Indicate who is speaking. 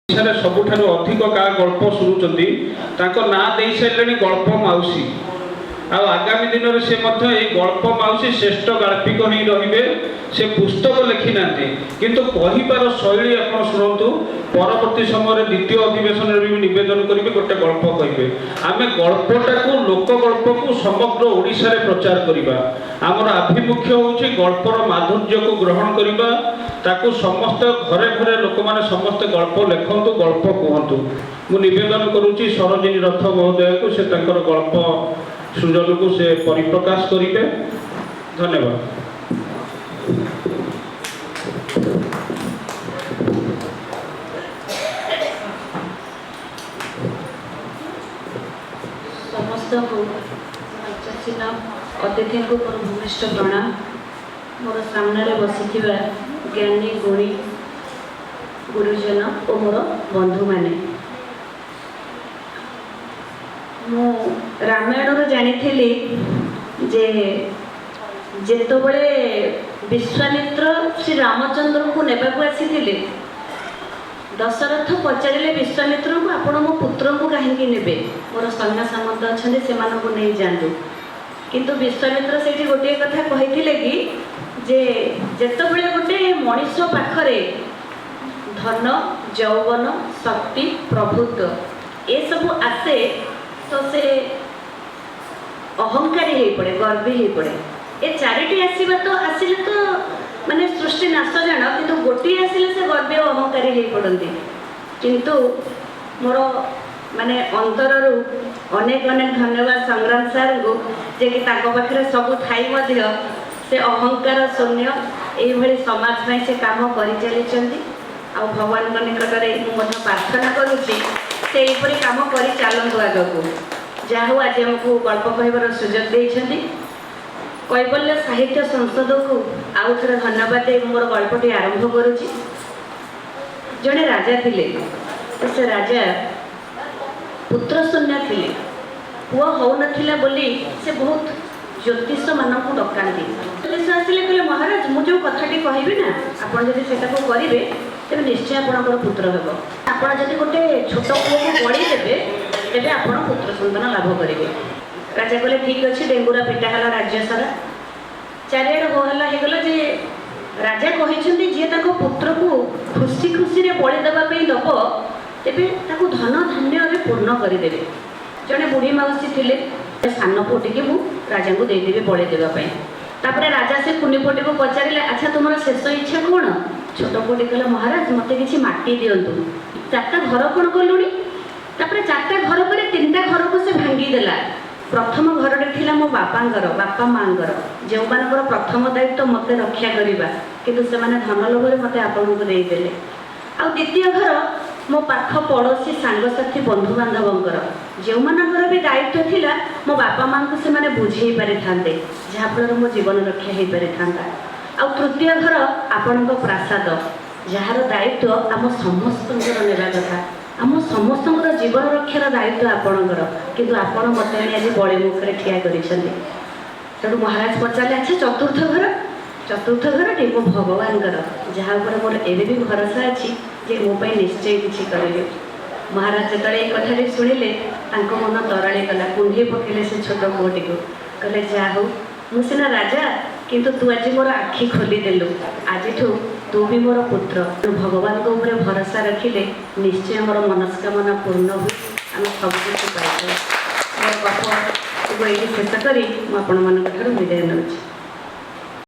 Speaker 1: ଓଡ଼ିଶାରେ ସବୁଠାରୁ ଅଧିକ କାହା ଗଳ୍ପ ଶୁଣୁଛନ୍ତି ତାଙ୍କ ନାଁ ଦେଇ ସାରିଲେଣି ଗଳ୍ପ ମାଉସୀ। ଆଉ ଆଗାମୀ ଦିନରେ ସେ ମଧ୍ୟ ଏଇ ଗଳ୍ପ ମାଉସୀ ଶ୍ରେଷ୍ଠ ଗାଳ୍ପିକ ହିଁ ରହିବେ। ସେ ପୁସ୍ତକ ଲେଖି ନାହାନ୍ତି କିନ୍ତୁ କହିବାର ଶୈଳୀ ଆପଣ ଶୁଣନ୍ତୁ। ପରବର୍ତ୍ତୀ ସମୟରେ ଦ୍ୱିତୀୟ ଅଧିବେଶନରେ ବି ନିବେଦନ କରିବେ ଗୋଟେ ଗଳ୍ପ କହିବେ। ଆମେ ଗଳ୍ପଟାକୁ ଲୋକ ଗଳ୍ପକୁ ସମଗ୍ର ଓଡ଼ିଶାରେ ପ୍ରଚାର କରିବା। ଆମର ଆଭିମୁଖ୍ୟ ହେଉଛି ଗଳ୍ପର ମାଧୁର୍ଯ୍ୟକୁ ଗ୍ରହଣ କରିବା। ତାକୁ ସମସ୍ତ ଘରେ ଘରେ ଲୋକମାନେ ସମସ୍ତେ ଗଳ୍ପ ଲେଖନ୍ତୁ, ଗଳ୍ପ କୁହନ୍ତୁ। ମୁଁ ନିବେଦନ କରୁଛି ସରୋଜିନୀ ରଥ ମହୋଦୟକୁ ସେ ତାଙ୍କର ଗଳ୍ପ ସୃଜନକୁ ସେ ପରିପ୍ରକାଶ କରିବେ। ଧନ୍ୟବାଦ।
Speaker 2: समस्त मञ्चसीन अतिथि को मोर भूमिष्ठ प्रणाम। मोर सामने बसी ज्ञानी गुणी गुरुजन और मोर बंधु माने मु रामायण जानी जे जेतबले विश्वामित्र श्री रामचंद्र को नेबा को आसीथिले दशरथ पचारे विश्वामित्र को आपण मो पुत्र को कहीं नेबे मोर सैन्य सामंत अच्छा से नहीं जातु किंतु विश्वामित्र से गोटे कथा कही कि जे जेतबले गोटे मनीष पाखरे धन यौवन शक्ति प्रभुत्व ये सब आसे तो से अहंकारी हो पड़े, गर्वी हो पड़े। ये चारिटी आसवा तो आसिले तो माने सृष्टि नाश जान किंतु गोटे आसिले से गर्वी और अहंकारी हो पड़ती। किंतु मोर माने अंतर अनेक अनेक धन्यवाद संग्राम सार को जे कि ताको पाखरे सब थाई मध्य से अहंकार शून्य ये समाज में से काम कर चली आ भगवान निकट में मुझे प्रार्थना करुच्ची से यहपरी काम कर चलतु आगू जहाँ आज आमको गल्प कहबार सुजोग देते कैबल्य साहित्य संसद को आउ थे धन्यवाद दे मोर गल्पटी आरंभ करुच्ची। जड़े राजा थिले तो से राजा पुत्र शून्य थिले पुआ हो नथिला बोली से बहुत ज्योतिष मानक डकाती। ज्योतिष आसिले कहले महाराज मु जो कथाटी कहबी ना आपण जदि सेटा को करिवे तेबे निश्चय आपणकर पुत्र हेबो। आपण जदि गोटे छोट पुओ को पढ़ी देबे तेबे आपण पुत्र संतान लाभ करिवे। राजा कहले ठीक अछि। डेंगुरा पिटा हला राज्य सारा चारिआड हो हला हे गला जे राजा कहिसंती जे ताको पुत्र को खुशी खुशी रे बळी देबा पई दबो तेबे ताको धन धान्य रे पूर्ण करि देबे। जने बुढ़ी माउसी थिले सान पुटी की राजा को देदेवी बड़े देवाई। तापरे राजा से कुनी पुटी को पचारे अच्छा तुम शेष इच्छा कौन? छोट पुटी कहला महाराज मत कि माटी दिंतु। चार्टा घर कौन कलुणी तापरे चार्टा घर पर तीनटा घर को से भांगीदेला। प्रथम घर थिला मो बापांगर बापा मांगर जो मानकर प्रथम दायित्व मत रक्षा करवा किंतु से माने धन लोभरे मत आपन को देदेले। आ द्वितीय घर मो पाख पड़ोसी सांगसाथी बंधु बांधवंकर जो मानकर भी दायित्व थिला मो बापा मां को से माने बुझेई पारि थांते जहाँफल मो जीवन रक्षा हो पारि थांता। आ तृतीय घर आपण प्रासाद जार दायित्व आम समस्त नेबा कथा आम समस्त जीवन रक्षार दायित्व आपणकर किंतु आपण मत आज बड़े मुखरे ठिया करिसेंती। तेणु महाराज पचारे अच्छा चतुर्थ घर टी मो भगवान जहाँ मोर एवं भी भरोसा अच्छी जे मो निश्चय किसी करेंगे। महाराज जो ये कथा शुणिले मन तराड़ी गला कुंडे पकेले से छोट पुओटी को कहले जा हो मु सीना राजा किंतु तू आज मोर आखि खोलीदेलु आज तू भी मोर पुत्र। भगवान को ऊपर भरोसा रखिले निश्चय मोर मनस्कामना पूर्ण हो आम सब कुछ पाई। मोर गप ये शेष करी मुझे विदाय नौछि।